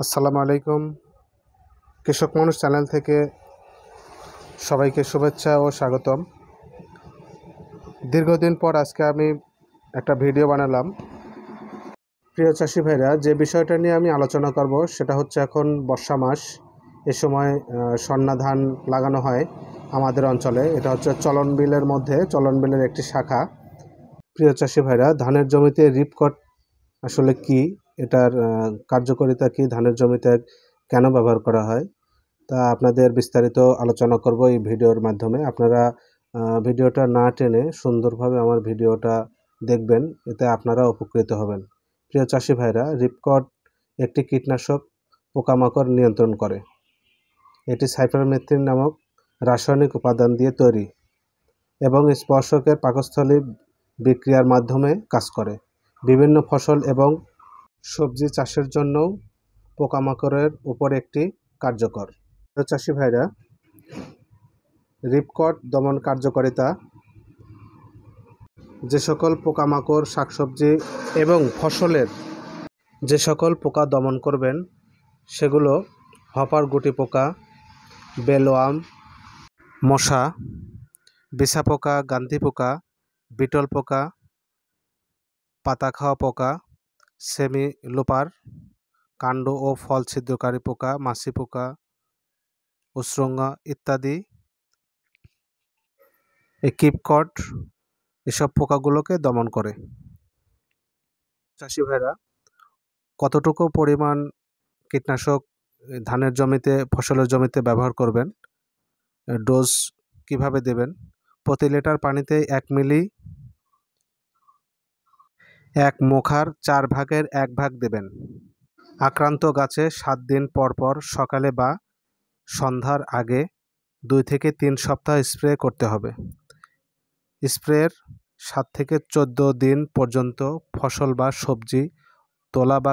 আসসালামু আলাইকুম। কৃষক মানুষ চ্যানেল থেকে সবাইকে শুভেচ্ছা ও স্বাগতম। দীর্ঘদিন পর আজকে আমি একটা ভিডিও বানালাম। প্রিয় চাষি ভাইরা, যে বিষয়টা নিয়ে আমি আলোচনা করব সেটা হচ্ছে এখন বর্ষা মাস। এ সময় সন্না ধান লাগানো হয় আমাদের অঞ্চলে। এটা হচ্ছে চলন বিলের একটি শাখা। প্রিয় চাষি ভাইরা, ধানের জমিতে রিপকট আসলে কি, এটার কার্যকারিতা কি, ধানের জমিতে কেন ব্যবহার করা হয়, তা আপনাদের বিস্তারিত আলোচনা করব এই ভিডিওর মাধ্যমে। আপনারা ভিডিওটা না টেনে সুন্দরভাবে আমার ভিডিওটা দেখবেন, এতে আপনারা উপকৃত হবেন। প্রিয় চাষি ভাইরা, রিপকট একটি কীটনাশক পোকামাকড় নিয়ন্ত্রণ করে। এটি সাইপারমেথ্রিন নামক রাসায়নিক উপাদান দিয়ে তৈরি এবং স্পর্শকের পাকস্থলী বিক্রিয়ার মাধ্যমে কাজ করে। বিভিন্ন ফসল এবং সবজি চাষের জন্যও পোকামাকড়ের উপর একটি কার্যকর। চাষি ভাইরা, রিপকট দমন কার্যকারিতা: যে সকল পোকামাকড় শাকসবজি এবং ফসলের যে সকল পোকা দমন করবেন সেগুলো হপার গুটি পোকা, বেলওয়াম, মশা, বিছা পোকা, গান্ধি পোকা, বিটল পোকা, পাতা খাওয়া পোকা, সেমি লোপার, কাণ্ড ও ফল ছিদ্রকারী পোকা, মাছি পোকা, উশৃঙ্গ ইত্যাদি, এই কিপকট এসব পোকাগুলোকে দমন করে। চাষি ভাইরা, কতটুকু পরিমাণ কীটনাশক ধানের জমিতে, ফসলের জমিতে ব্যবহার করবেন, ডোজ কিভাবে দেবেন? প্রতি লিটার পানিতে 1 মিলি 1 মোখার 4 ভাগের 1 ভাগ দেবেন। আক্রান্ত গাছে 7 দিন পর পর সকালে বা সন্ধ্যার আগে 2 থেকে 3 সপ্তাহ স্প্রে করতে হবে। স্প্রের 7 থেকে 14 দিন পর্যন্ত ফসল বা সবজি তোলা বা